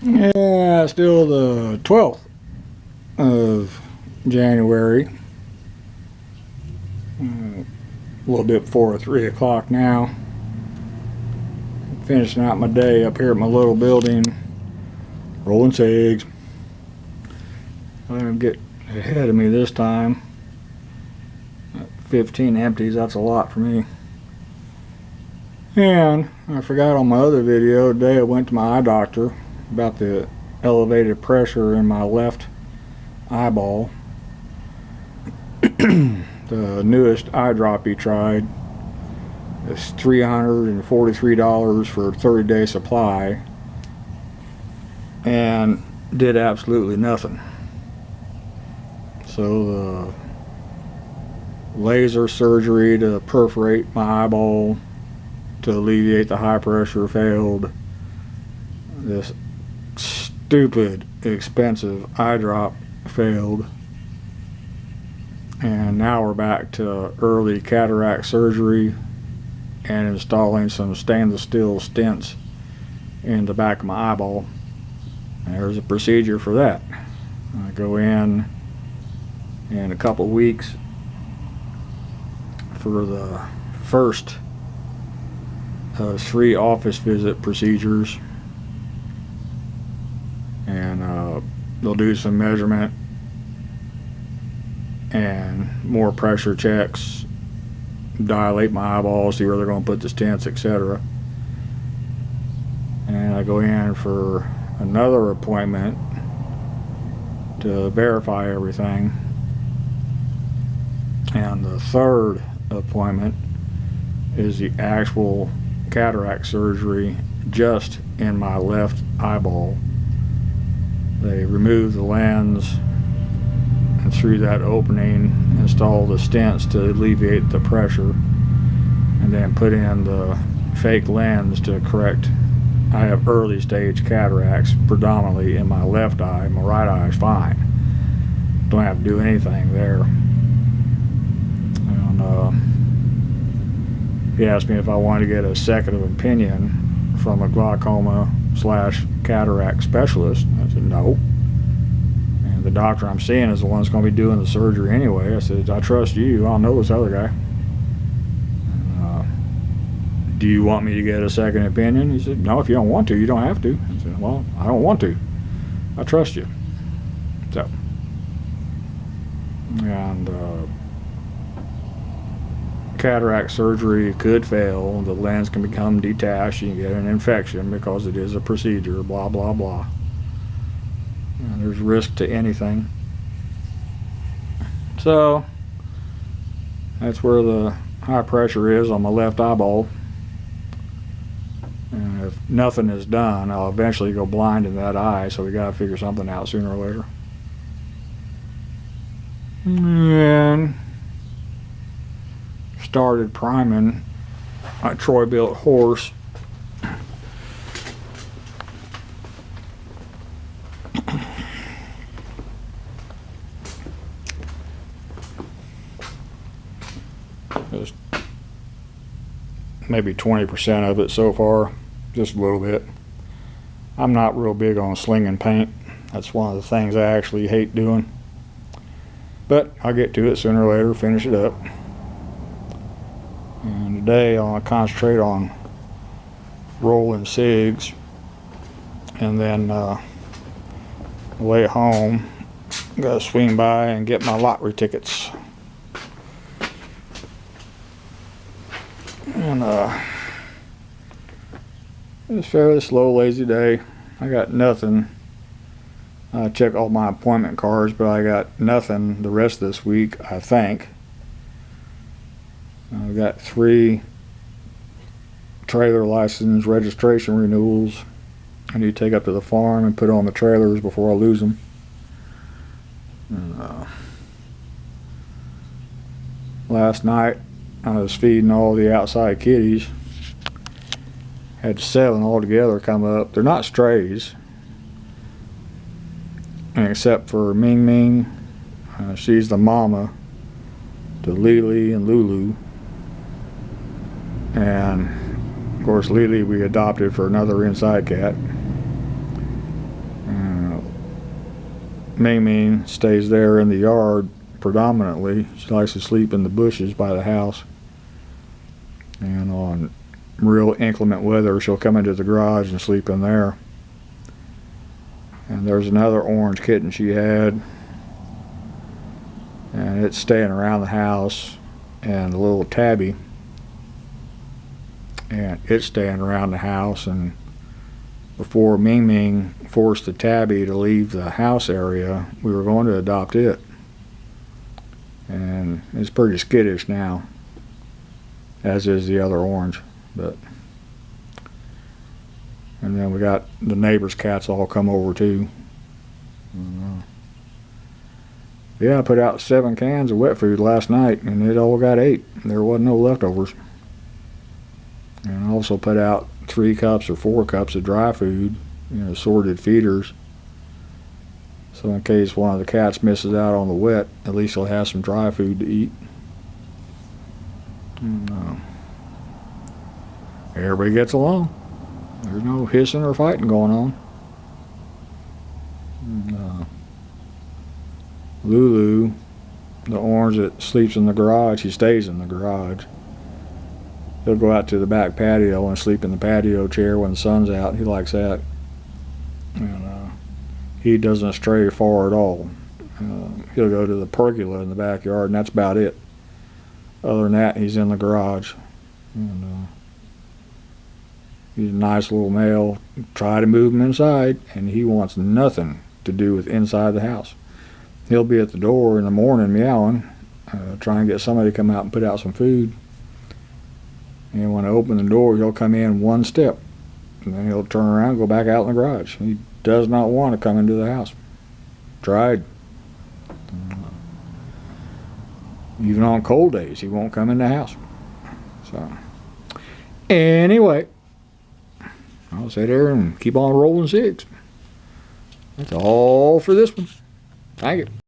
Yeah, still the 12th of January. A little bit before 3 o'clock now. Finishing out my day up here at my little building, rolling cigs. Let them get ahead of me this time. 15 empties, that's a lot for me. And I forgot on my other video today, I went to my eye doctor about the elevated pressure in my left eyeball. The newest eye drop he tried is $343 for a 30-day supply, and did absolutely nothing. So the laser surgery to perforate my eyeball to alleviate the high pressure failed. This stupid expensive eye drop failed, and now we're back to early cataract surgery and installing some stainless steel stints in the back of my eyeball. And there's a procedure for that. I go in a couple weeks for the first of 3 office visit procedures, and they'll do some measurement and more pressure checks, dilate my eyeball, see where they're going to put the stents, etc. And I go in for another appointment to verify everything, and the third appointment is the actual cataract surgery just in my left eyeball. They remove the lens, and through that opening install the stents to alleviate the pressure, and then put in the fake lens to correct. I have early stage cataracts predominantly in my left eye. My right eye is fine. Don't have to do anything there. And he asked me if I wanted to get a second opinion from a glaucoma/cataract specialist. I said no. And the doctor I'm seeing is the one that's going to be doing the surgery anyway. I said, I trust you. I'll know this other guy. Do you want me to get a second opinion? He said, no, if you don't want to, you don't have to. I said, well, I don't want to. I trust you. So, and cataract surgery could fail. The lens can become detached. You can get an infection because it is a procedure, blah, blah, blah. And there's risk to anything. So, that's where the high pressure is on my left eyeball. And if nothing is done, I'll eventually go blind in that eye, so we gotta figure something out sooner or later. And started priming my Troy-built horse. Just maybe 20% of it so far, just a little bit. I'm not real big on slinging paint. That's one of the things I actually hate doing. But I'll get to it sooner or later, finish it up. And today I want to concentrate on rolling cigs, and then on the way home I'm gonna swing by and get my lottery tickets. And it's a fairly slow, lazy day. I got nothing. I checked all my appointment cards, but I got nothing the rest of this week, I think. I've got 3 trailer license registration renewals I need to take up to the farm and put on the trailers before I lose them. And, last night I was feeding all the outside kitties. Had 7 altogether come up. They're not strays, and except for Ming Ming, she's the mama to Lily and Lulu. And of course Lily we adopted for another inside cat. Ming Ming stays there in the yard predominantly. She likes to sleep in the bushes by the house. And on real inclement weather, she'll come into the garage and sleep in there. And there's another orange kitten she had, and it's staying around the house, and a little tabby, and it's staying around the house. And before Ming Ming forced the tabby to leave the house area, we were going to adopt it, and it's pretty skittish now, as is the other orange. And then we got the neighbor's cats all come over too. Yeah, I put out 7 cans of wet food last night, and it all got ate. There wasn't no leftovers. And I also put out 3 cups or 4 cups of dry food, sorted feeders. So in case one of the cats misses out on the wet, at least he'll have some dry food to eat. Everybody gets along. There's no hissing or fighting going on. Lulu, the orange that sleeps in the garage, he stays in the garage. He'll go out to the back patio and sleep in the patio chair when the sun's out. He likes that. And he doesn't stray far at all. He'll go to the pergola in the backyard, and that's about it. Other than that, he's in the garage. And he's a nice little male. Try to move him inside, and he wants nothing to do with inside the house. He'll be at the door in the morning meowing, trying to get somebody to come out and put out some food. And when I open the door, he'll come in 1 step, and then he'll turn around and go back out in the garage. He does not want to come into the house. Tried. Even on cold days, he won't come in the house. So, anyway, I'll sit there and keep on rolling 6. That's all for this one. Thank you.